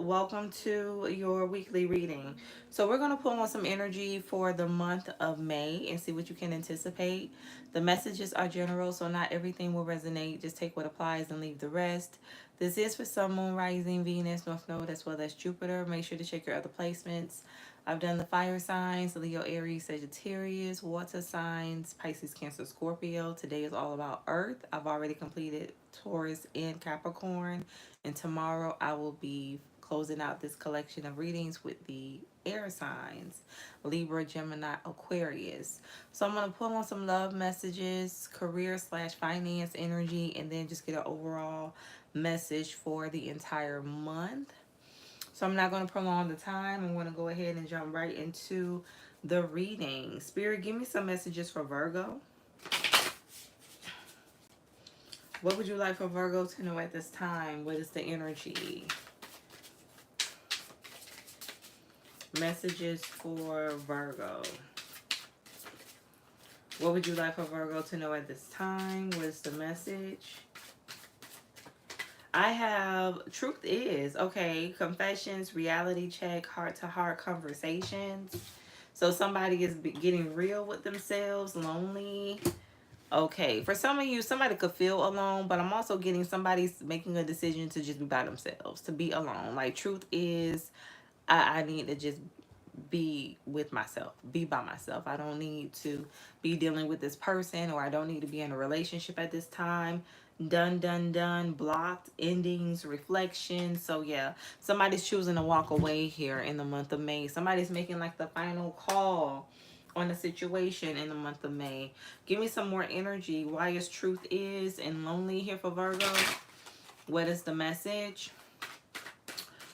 welcome to your weekly reading. So we're going to pull on some energy for the month of May and see what you can anticipate. The messages are general, so not everything will resonate. Just take what applies and leave the rest. This is for Sun, Moon, Rising, Venus, North Node, as well as Jupiter. Make sure to check your other placements. I've done the fire signs: Leo, Aries, Sagittarius, water signs, Pisces, Cancer, Scorpio. Today is all about Earth. I've already completed Taurus and Capricorn. And tomorrow I will be closing out this collection of readings with the air signs: Libra, Gemini, Aquarius. So I'm going to pull on some love messages, career slash finance energy, and then just get an overall message for the entire month. So I'm not going to prolong the time. I'm going to go ahead and jump right into the reading. Spirit, give me some messages for Virgo. What would you like for Virgo to know at this time? What is the energy? Messages for Virgo. What would you like for Virgo to know at this time? What is the message? I have truth is, okay, confessions, reality check, heart-to-heart conversations. So somebody is getting real with themselves, lonely. Okay, for some of you, somebody could feel alone, but I'm also getting somebody's making a decision to just be by themselves, to be alone. Like, truth is, I need to just be with myself, be by myself. I don't need to be dealing with this person, or I don't need to be in a relationship at this time. Done, done, done, blocked, endings, reflection. So yeah, somebody's choosing to walk away here in the month of May. Somebody's making like the final call on the situation in the month of May. Give me some more energy. Why is truth is and lonely here for Virgo? What is the message?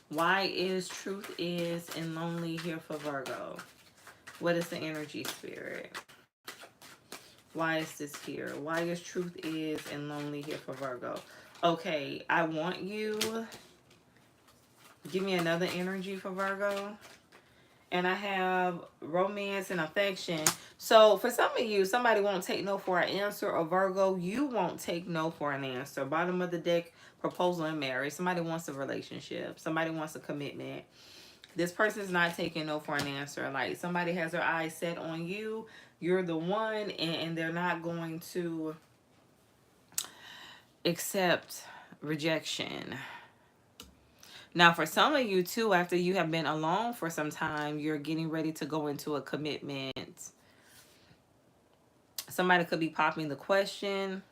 Why is truth is and lonely here for Virgo? What is the energy, Spirit? Why is this here? Why is truth is and lonely here for Virgo? Okay, I want you. Give me another energy for Virgo. And I have romance and affection. So for some of you, somebody won't take no for an answer, or Virgo, you won't take no for an answer. Bottom of the deck, proposal and marriage. Somebody wants a relationship. Somebody wants a commitment. This person's not taking no for an answer. Like, somebody has their eyes set on you. You're the one, and they're not going to accept rejection. Now, for some of you, too, after you have been alone for some time, you're getting ready to go into a commitment. Somebody could be popping the question.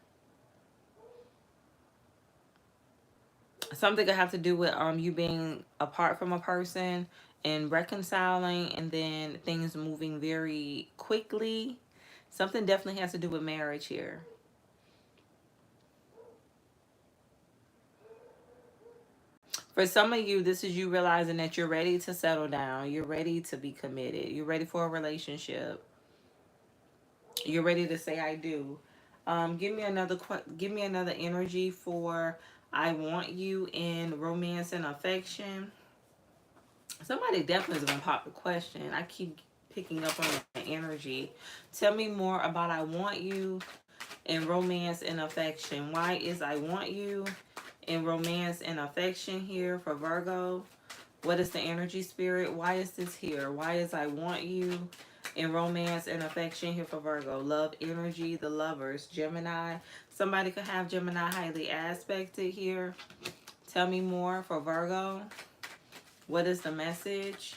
Something could have to do with you being apart from a person and reconciling, and then things moving very quickly. Something definitely has to do with marriage here. For some of you, this is you realizing that you're ready to settle down. You're ready to be committed. You're ready for a relationship. You're ready to say I do. Give me another energy for I want you in romance and affection. Somebody definitely is gonna pop the question. I keep picking up on the energy. Tell me more about I want you in romance and affection. Why is I want you in romance and affection here for Virgo? What is the energy, Spirit? Why is this here? Why is I want you in romance and affection here for Virgo? Love energy, the lovers, Gemini. Somebody could have Gemini highly aspected here. Tell me more for Virgo. What is the message?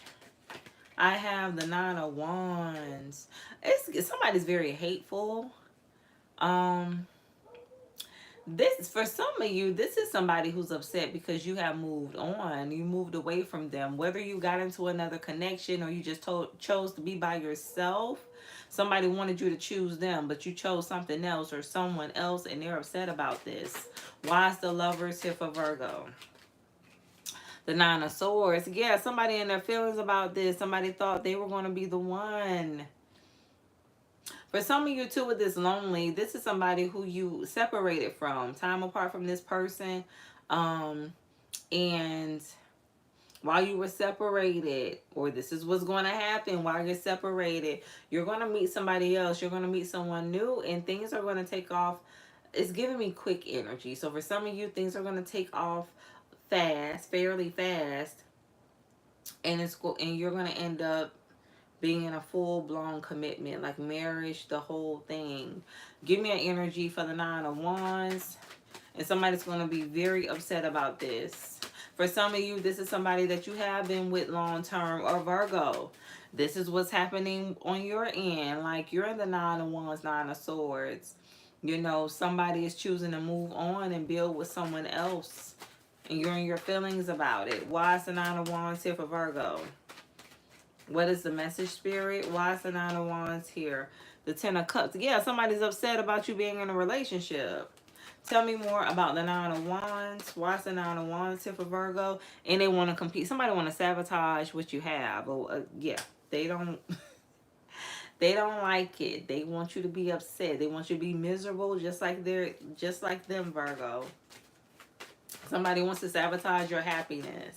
I have the Nine of Wands. Somebody's very hateful. This, for some of you, this is somebody who's upset because you have moved on. You moved away from them. Whether you got into another connection or you just chose to be by yourself. Somebody wanted you to choose them, but you chose something else or someone else, and they're upset about this. Why is the lovers here for Virgo? The Nine of Swords. Yeah, somebody in their feelings about this. Somebody thought they were going to be the one. For some of you too, with this lonely, this is somebody who you separated from, time apart from this person. And while you were separated, or this is what's going to happen while you're separated, you're going to meet somebody else. You're going to meet someone new, and things are going to take off. It's giving me quick energy. So for some of you, things are going to take off fast, fairly fast, and and you're gonna end up being in a full-blown commitment, like marriage, the whole thing. Give me an energy for the Nine of Wands. And somebody's going to be very upset about this. For some of you, this is somebody that you have been with long term, or Virgo. This is what's happening on your end. Like, you're in the Nine of Wands, Nine of Swords. You know, somebody is choosing to move on and build with someone else. And you're in your feelings about it. Why is the Nine of Wands here for Virgo? What is the message, Spirit? Why is the Nine of Wands here? The Ten of Cups. Yeah, somebody's upset about you being in a relationship. Tell me more about the Nine of Wands. Why is the Nine of Wands here for Virgo? And they want to compete. Somebody want to sabotage what you have. Yeah, they don't. They don't like it. They want you to be upset. They want you to be miserable, just like them, Virgo. Somebody wants to sabotage your happiness.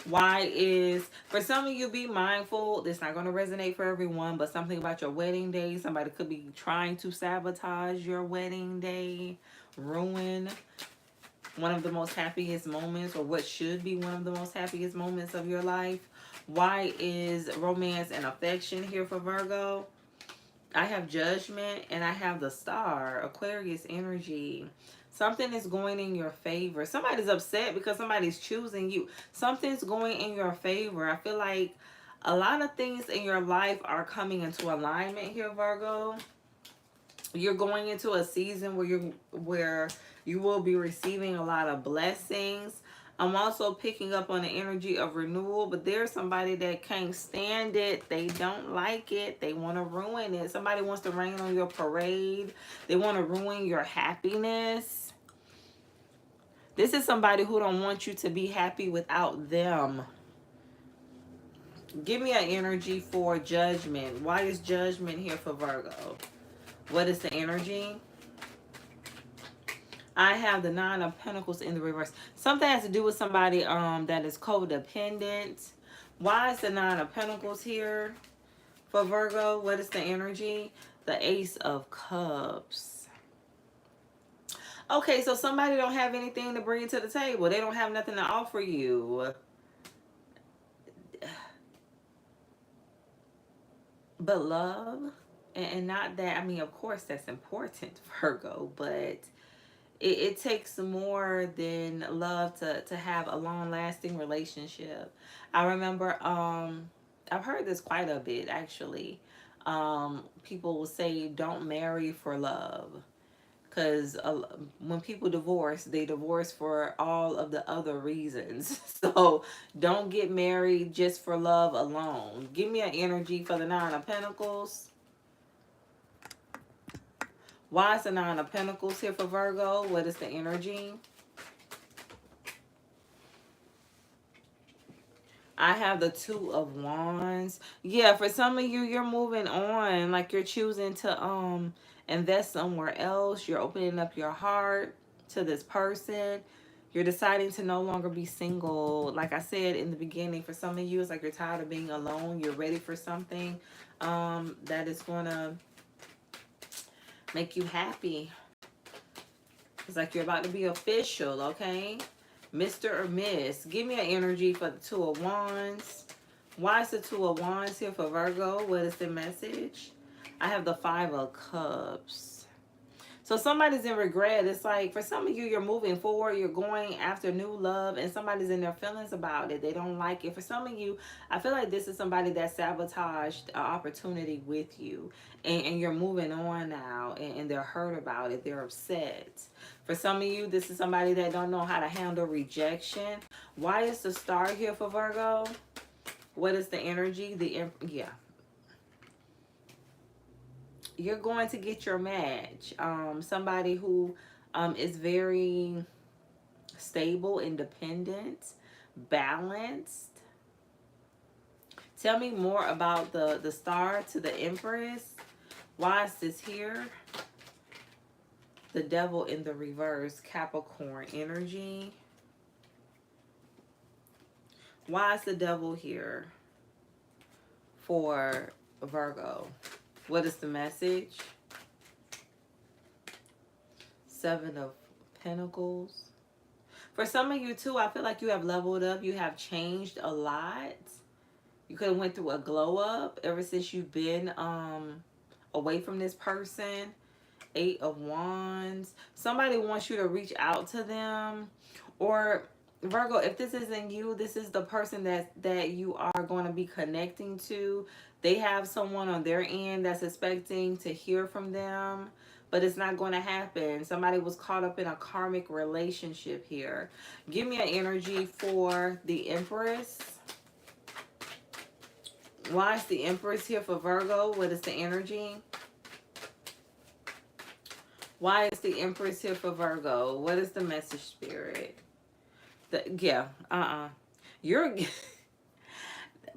Why is, for some of you, be mindful. It's not going to resonate for everyone, but something about your wedding day. Somebody could be trying to sabotage your wedding day, ruin one of the most happiest moments, or what should be one of the most happiest moments of your life. Why is romance and affection here for Virgo? I have Judgment and I have the Star, Aquarius energy. Something is going in your favor. Somebody's upset because somebody's choosing you. Something's going in your favor. I feel like a lot of things in your life are coming into alignment here, Virgo. You're going into a season where you will be receiving a lot of blessings. I'm also picking up on the energy of renewal, but there's somebody that can't stand it. They don't like it. They want to ruin it. Somebody wants to rain on your parade. They want to ruin your happiness. This is somebody who don't want you to be happy without them. Give me an energy for Judgment. Why is Judgment here for Virgo? What is the energy? I have the Nine of Pentacles in the reverse. Something has to do with somebody that is codependent. Why is the Nine of Pentacles here for Virgo? What is the energy? The Ace of Cups. Okay, so somebody don't have anything to bring to the table. They don't have nothing to offer you. But love. And not that, I mean, of course that's important, Virgo, but it takes more than love to have a long-lasting relationship. I remember, I've heard this quite a bit, actually. People will say, don't marry for love. Because when people divorce, they divorce for all of the other reasons. So don't get married just for love alone. Give me an energy for the Nine of Pentacles. Why is the Nine of Pentacles here for Virgo? What is the energy? I have the Two of Wands. Yeah, for some of you, you're moving on. Like, you're choosing to invest somewhere else. You're opening up your heart to this person. You're deciding to no longer be single. Like I said in the beginning, for some of you, it's like you're tired of being alone. You're ready for something that is going to make you happy. It's like you're about to be official, okay? Mr. or Miss. Give me an energy for the Two of Wands. Why is the Two of Wands here for Virgo? What is the message? I have the Five of Cups. So somebody's in regret. It's like, for some of you, you're moving forward. You're going after new love, and somebody's in their feelings about it. They don't like it. For some of you, I feel like this is somebody that sabotaged an opportunity with you. And you're moving on now, and they're hurt about it. They're upset. For some of you, this is somebody that don't know how to handle rejection. Why is the Star here for Virgo? What is the energy? Yeah. You're going to get your match. Somebody who is very stable, independent, balanced. Tell me more about the Star to the Empress. Why is this here? The Devil in the reverse, Capricorn energy. Why is the Devil here for Virgo? What is the message? Seven of Pentacles. For some of you too, I feel like you have leveled up. You have changed a lot. You could have went through a glow up ever since you've been away from this person. 8 of Wands. Somebody wants you to reach out to them. Or Virgo, if this isn't you, this is the person that you are going to be connecting to. They have someone on their end that's expecting to hear from them, but it's not going to happen. Somebody was caught up in a karmic relationship here. Give me an energy for the Empress. Why is the Empress here for Virgo? What is the energy? Why is the Empress here for Virgo? What is the message, Spirit? You're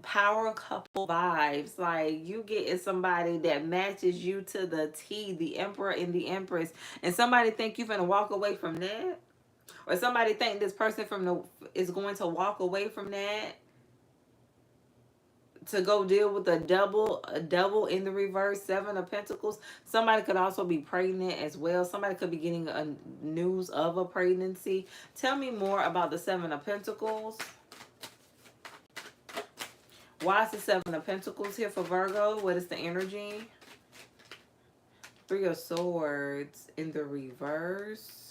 power couple vibes. Like, you getting somebody that matches you to the T, the Emperor and the Empress. And somebody think you're going to walk away from that? Or somebody think this person is going to walk away from that to go deal with a double in the reverse, 7 of Pentacles. Somebody could also be pregnant as well. Somebody could be getting a news of a pregnancy. Tell me more about the 7 of Pentacles. Why is the 7 of Pentacles here for Virgo? What is the energy? 3 of Swords in the reverse.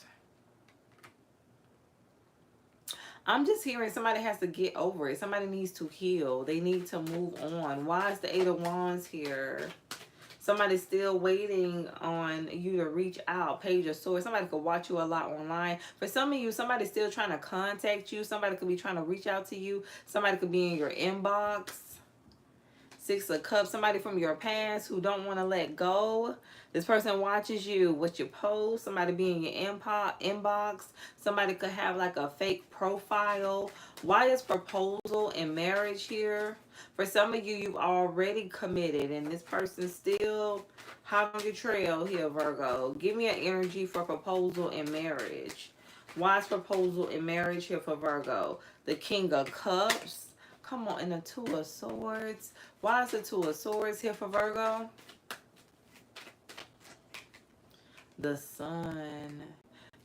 I'm just hearing somebody has to get over it. Somebody needs to heal. They need to move on. Why is the 8 of Wands here? Somebody's still waiting on you to reach out. Page of Swords. Somebody could watch you a lot online. For some of you, somebody's still trying to contact you. Somebody could be trying to reach out to you. Somebody could be in your inbox. 6 of Cups. Somebody from your past who don't want to let go. This person watches you, what you post. Somebody be in your inbox. Somebody could have like a fake profile. Why is proposal and marriage here? For some of you, you've already committed and this person's still hot on your trail here, Virgo. Give me an energy for proposal and marriage. Why is proposal and marriage here for Virgo? The King of Cups. Come on, and the 2 of Swords. Why is the 2 of Swords here for Virgo? The Sun.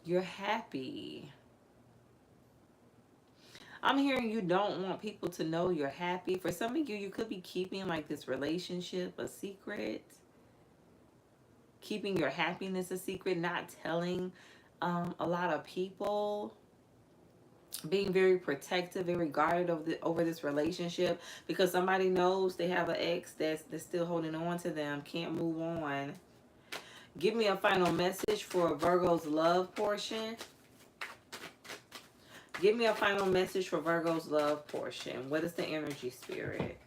You're happy. I'm hearing you don't want people to know you're happy. For some of you, you could be keeping like this relationship a secret. Keeping your happiness a secret. Not telling a lot of people. Being very protective and regarded over this relationship. Because somebody knows they have an ex that's still holding on to them. Can't move on. Give me a final message for Virgo's love portion. Give me a final message for Virgo's love portion. What is the energy, Spirit?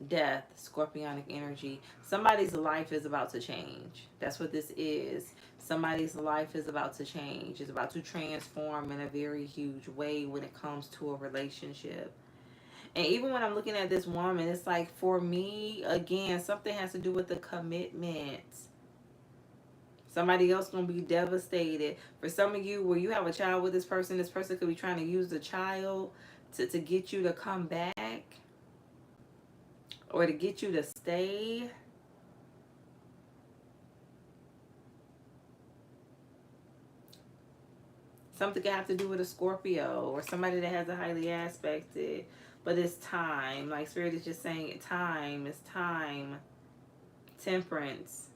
Death, scorpionic energy. Somebody's life is about to change. That's what this is. Somebody's life is about to change. It's about to transform in a very huge way when it comes to a relationship. And even when I'm looking at this woman, it's like, for me, again, something has to do with the commitment. Somebody else going to be devastated. For some of you, where you have a child with this person could be trying to use the child to get you to come back. Or to get you to stay. Something could have to do with a Scorpio. Or somebody that has a highly aspected. But it's time. Like Spirit is just saying, time. It's time. Temperance.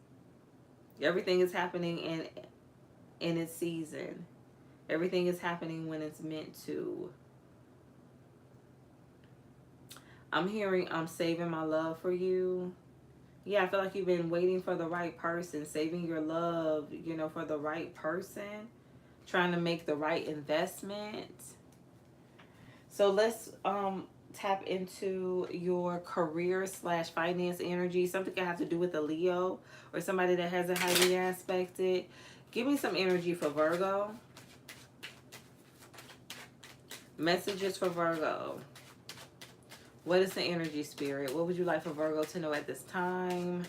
Everything is happening in its season. Everything is happening when it's meant to. I'm hearing I'm saving my love for you. Yeah, I feel like you've been waiting for the right person. Saving your love, you know, for the right person. Trying to make the right investment. So let's tap into your career / finance energy. Something can have to do with a Leo or somebody that has a highly aspected. Give me some energy for Virgo. Messages for Virgo. What is the energy, Spirit? What would you like for Virgo to know at this time?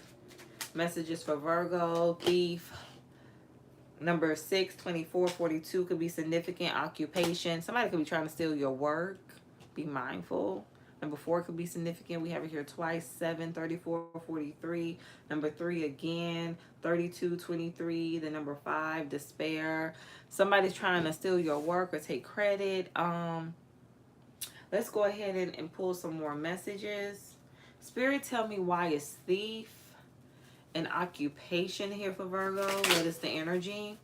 Messages for Virgo. Thief. Number 6, 24, 42 could be significant occupation. Somebody could be trying to steal your work. Be mindful. Number 4 could be significant. We have it here twice. 7, 34, 43. Number 3 again. 32, 23. The number 5, despair. Somebody's trying to steal your work or take credit. Let's go ahead and pull some more messages. Spirit, tell me why is thief an occupation here for Virgo? What is the energy?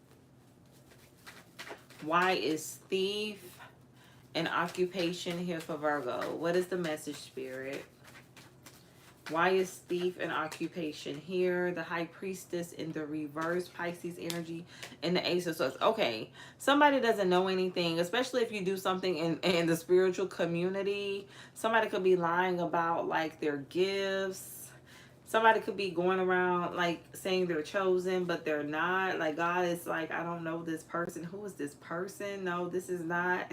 Why is thief an occupation here for Virgo? What is the message, Spirit? Why is thief an occupation here? The High Priestess in the reverse, Pisces energy, and the Ace of Swords. Okay, somebody doesn't know anything, especially if you do something in the spiritual community. Somebody could be lying about like their gifts. Somebody could be going around like saying they're chosen, but they're not. Like God is like, I don't know this person. Who is this person? No, this is not.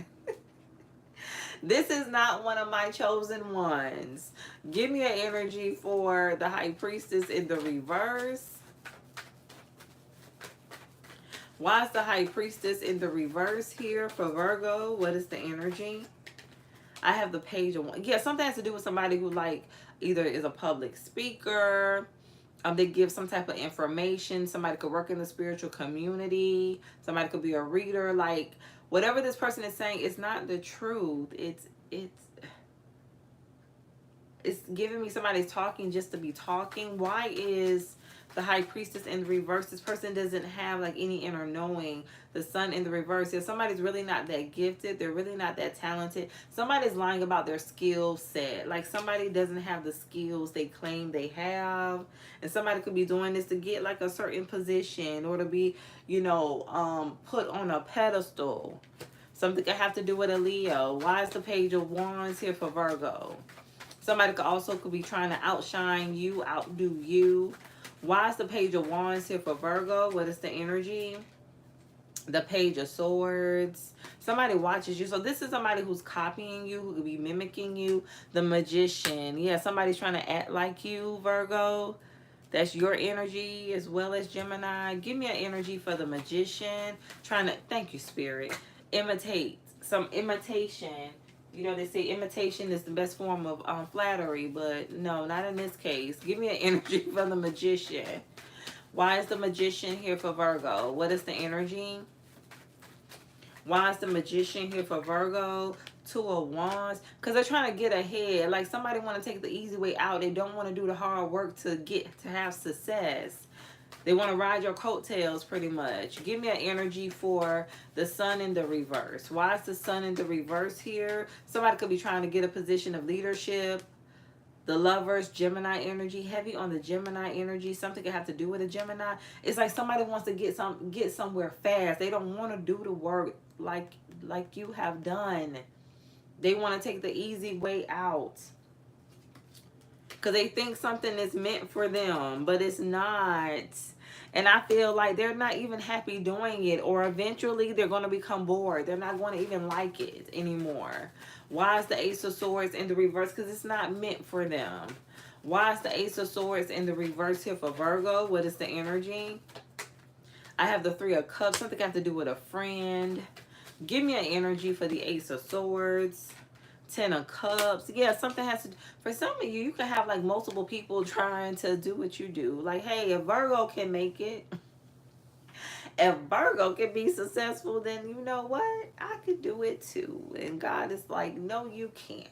This is not one of my chosen ones. Give me an energy for the High Priestess in the reverse. Why is the High Priestess in the reverse here for Virgo? What is the energy? I have the Page of Wands. Yeah, something has to do with somebody who like either is a public speaker. They give some type of information. Somebody could work in the spiritual community. Somebody could be a reader. Like whatever this person is saying, it's not the truth. It's giving me somebody's talking just to be talking. Why is the High Priestess in the reverse? This person doesn't have like any inner knowing. The Sun in the reverse. If somebody's really not that gifted, they're really not that talented. Somebody's lying about their skill set. Like somebody doesn't have the skills they claim they have. And somebody could be doing this to get like a certain position or to be, you know, put on a pedestal. Something could have to do with a Leo. Why is the Page of Wands here for Virgo? Somebody could be trying to outshine you, outdo you. Why is the Page of Wands here for Virgo? What is the energy? The Page of Swords. Somebody watches you. So this is somebody who's copying you, who could be mimicking you. The Magician. Yeah, somebody's trying to act like you, Virgo. That's your energy as well as Gemini. Give me an energy for the Magician. Thank you, Spirit. Imitate. Some imitation. You know, they say imitation is the best form of flattery, but no, not in this case. Give me an energy for the Magician. Why is the Magician here for Virgo? What is the energy? Why is the Magician here for Virgo? 2 of Wands. Because they're trying to get ahead. Like somebody want to take the easy way out. They don't want to do the hard work to have success. They want to ride your coattails pretty much. Give me an energy for the Sun in the reverse. Why is the Sun in the reverse here? Somebody could be trying to get a position of leadership. The Lovers, Gemini energy. Heavy on the Gemini energy. Something could have to do with a Gemini. It's like somebody wants to get somewhere fast. They don't want to do the work like you have done. They want to take the easy way out. Because they think something is meant for them, but it's not. And I feel like they're not even happy doing it, or eventually they're going to become bored. They're not going to even like it anymore. Why is the Ace of Swords in the reverse? Because it's not meant for them. Why is the Ace of Swords in the reverse here for Virgo? What is the energy? I have the 3 of Cups. Something got to do with a friend. Give me an energy for the Ace of Swords. 10 of Cups. Yeah, something has to... For some of you, you can have like multiple people trying to do what you do. Like, hey, if Virgo can make it, if Virgo can be successful, then you know what? I could do it too. And God is like, no, you can't.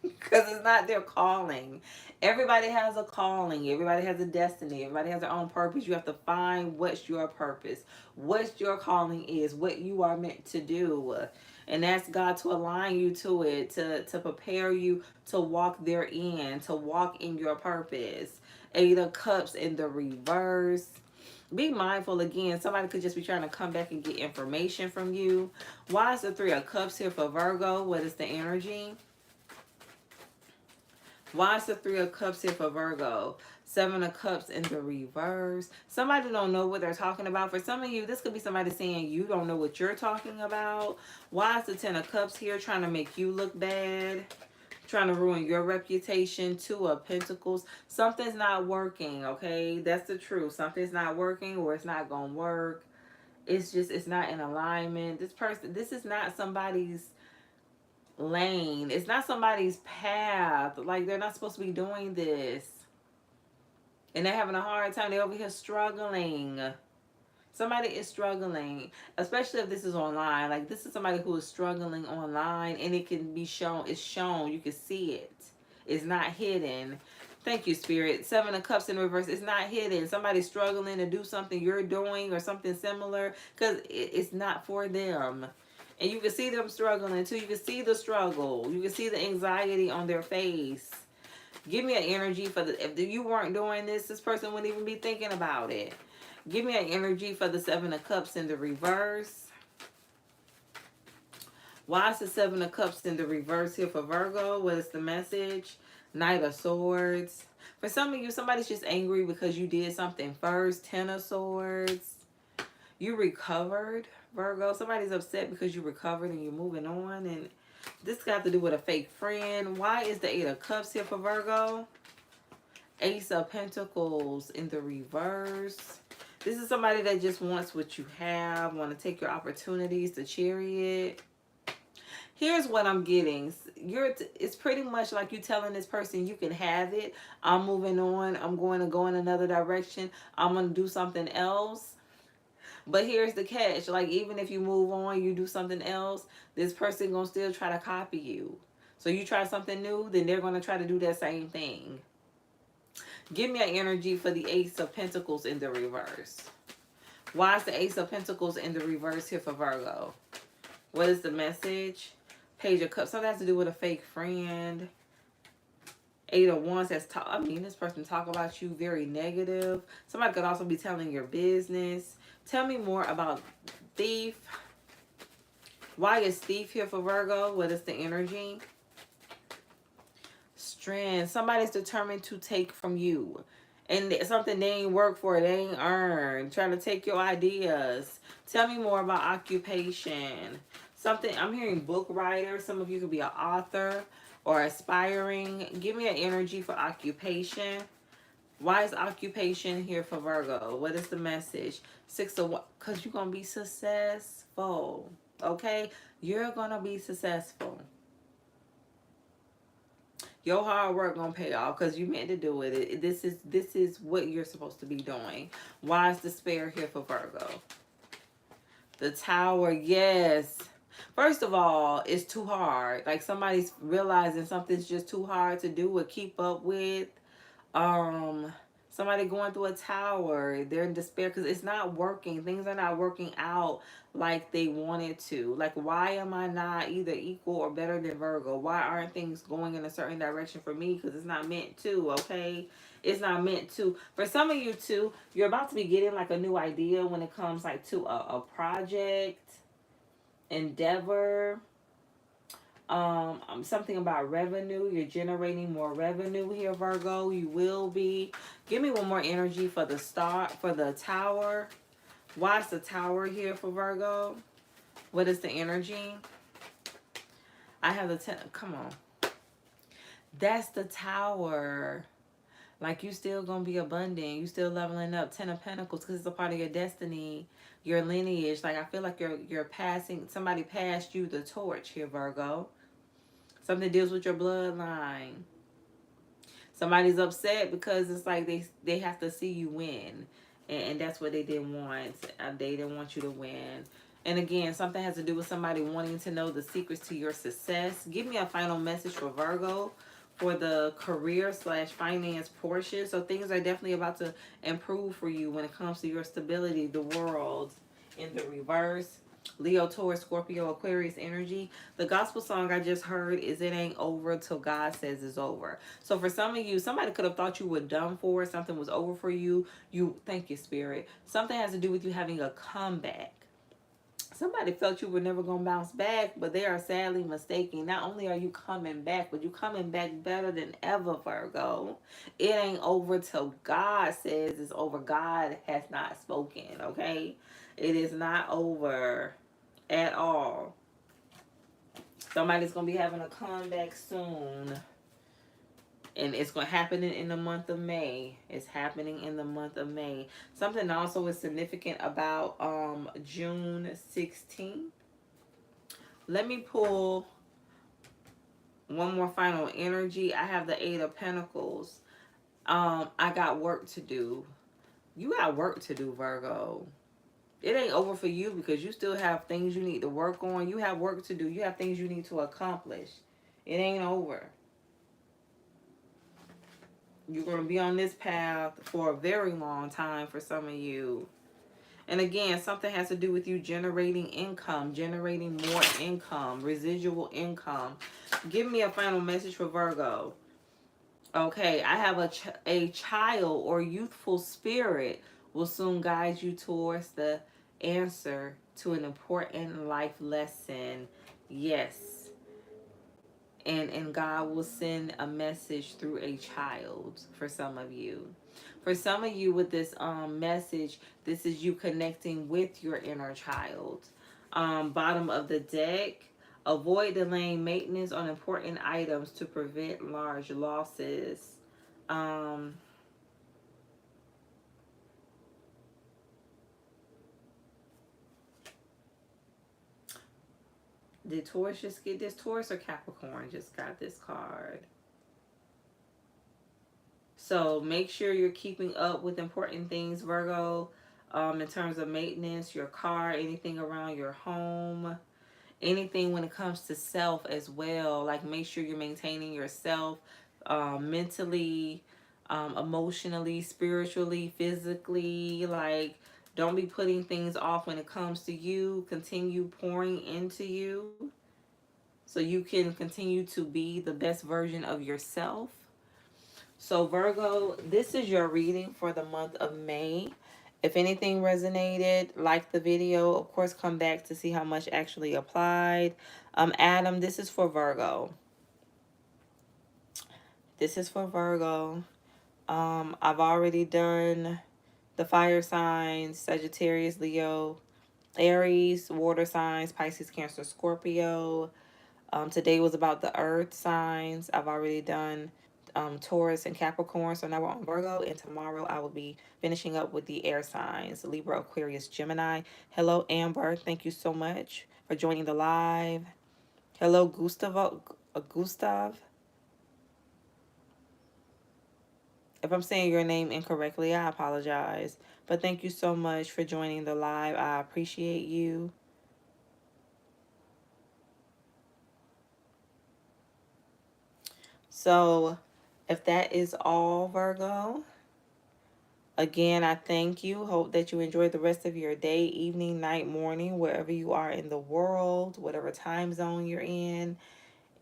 Because it's not their calling. Everybody has a calling. Everybody has a destiny. Everybody has their own purpose. You have to find what's your purpose. What your calling is. What you are meant to do. And ask God to align you to it. To prepare you to walk therein. To walk in your purpose. 8 of Cups in the reverse. Be mindful again. Somebody could just be trying to come back and get information from you. Why is the 3 of Cups here for Virgo? What is the energy? Why is the 3 of Cups here for Virgo? 7 of Cups in the reverse. Somebody don't know what they're talking about. For some of you, this could be somebody saying you don't know what you're talking about. Why is the 10 of Cups here trying to make you look bad? Trying to ruin your reputation. 2 of Pentacles. Something's not working, okay? That's the truth. Something's not working or it's not going to work. It's not in alignment. This is not somebody's lane. It's not somebody's path. Like, they're not supposed to be doing this. And they're having a hard time. They're over here struggling. Somebody is struggling, especially if this is online. Like, this is somebody who is struggling online, and it can be shown. It's shown. You can see it. It's not hidden. Thank you, Spirit. Seven of Cups in reverse. It's not hidden. Somebody's struggling to do something you're doing or something similar because it's not for them. And you can see them struggling too. You can see the struggle. You can see the anxiety on their face. Give me an energy for if you weren't doing this person wouldn't even be thinking about it. Give me an energy for the Seven of Cups in the reverse. Why is the Seven of Cups in the reverse here for Virgo? What is the message? Knight of Swords. For some of you, somebody's just angry because you did something first. Ten of Swords. You recovered, Virgo. Somebody's upset because you recovered and you're moving on. And this got to do with a fake friend. Why is the Eight of Cups here for Virgo? Ace of Pentacles in the reverse. This is somebody that just wants what you have, want to take your opportunities, the Chariot. Here's what I'm getting. It's pretty much like you telling this person you can have it. I'm moving on. I'm going to go in another direction. I'm going to do something else. But here's the catch. Like, even if you move on, you do something else, this person going to still try to copy you. So you try something new, then they're going to try to do that same thing. Give me an energy for the Ace of Pentacles in the reverse. Why is the Ace of Pentacles in the reverse here for Virgo? What is the message? Page of Cups. Something has to do with a fake friend. Eight of Wands. This person talk about you very negative. Somebody could also be telling your business. Tell me more about Thief. Why is Thief here for Virgo? What is the energy? Strength. Somebody's determined to take from you. And something they ain't work for, they ain't earned. Trying to take your ideas. Tell me more about occupation. Something, I'm hearing book writer. Some of you could be an author or aspiring. Give me an energy for occupation. Why is occupation here for Virgo? What is the message? Six of what? Because you're going to be successful. Okay? You're going to be successful. Your hard work gonna pay off because you meant to do it. This is what you're supposed to be doing. Why is despair here for Virgo? The Tower, yes. First of all, it's too hard. Like, somebody's realizing something's just too hard to do or keep up with. Somebody going through a tower. They're in despair because it's not working. Things are not working out like they wanted to. Like, why am I not either equal or better than Virgo? Why aren't things going in a certain direction for me? Because it's not meant to, okay? It's not meant to. For some of you too, you're about to be getting like a new idea when it comes like to a project, endeavor. Something about revenue. You're generating more revenue here, Virgo. You will be. Give me one more energy for the Tower. Why is the Tower here for Virgo? What is the energy? I have the 10. Come on. That's the Tower. Like, you still gonna be abundant. You still leveling up. 10 of Pentacles, because it's a part of your destiny, your lineage. Like, I feel like you're passing. Somebody passed you the torch here, Virgo. Something deals with your bloodline. Somebody's upset because it's like they have to see you win. And that's what they didn't want. They didn't want you to win. And again, something has to do with somebody wanting to know the secrets to your success. Give me a final message for Virgo for the career/finance portion. So things are definitely about to improve for you when it comes to your stability. The World in the reverse. Leo, Taurus, Scorpio, Aquarius energy. The gospel song I just heard is "It Ain't Over Till God Says It's Over." So for some of you, somebody could have thought you were done for. Something was over for you. Thank you, Spirit. Something has to do with you having a comeback. Somebody felt you were never going to bounce back, but they are sadly mistaken. Not only are you coming back, but you're coming back better than ever, Virgo. It ain't over till God says it's over. God has not spoken, okay? It is not over at all. Somebody's going to be having a comeback soon. And it's going to happen in the month of May. It's happening in the month of May. Something also is significant about June 16th. Let me pull One more final energy. I have the Eight of Pentacles. I got work to do. You got work to do, Virgo. It ain't over for you because you still have things you need to work on. You have work to do. You have things you need to accomplish. It ain't over. You're going to be on this path for a very long time for some of you. And again, something has to do with you generating income, generating more income, residual income. Give me a final message for Virgo. Okay, I have a child or youthful spirit will soon guide you towards the answer to an important life lesson. Yes. And God will send a message through a child for some of you. For some of you with this message, this is you connecting with your inner child. Bottom of the deck, avoid delaying maintenance on important items to prevent large losses. Um, did Taurus just get this? Taurus or Capricorn just got this card? So make sure you're keeping up with important things, Virgo, in terms of maintenance, your car, anything around your home, anything when it comes to self as well. Like make sure you're maintaining yourself mentally, emotionally, spiritually, physically. Like don't be putting things off when it comes to you. Continue pouring into you so you can continue to be the best version of yourself. So Virgo, this is your reading for the month of May. If anything resonated, like the video. Of course, come back to see how much actually applied. Adam, this is for Virgo. This is for Virgo. I've already done the fire signs, Sagittarius, Leo, Aries, water signs, Pisces, Cancer, Scorpio. Today was about the earth signs. I've already done Taurus and Capricorn. So now we're on Virgo. And tomorrow I will be finishing up with the air signs, Libra, Aquarius, Gemini. Hello, Amber. Thank you so much for joining the live. Hello, Gustav. If I'm saying your name incorrectly, I apologize. But thank you so much for joining the live. I appreciate you. So if that is all, Virgo, again, I thank you. Hope that you enjoy the rest of your day, evening, night, morning, wherever you are in the world, whatever time zone you're in.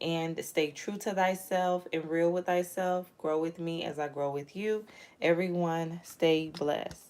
And stay true to thyself and real with thyself. Grow with me as I grow with you. Everyone, stay blessed.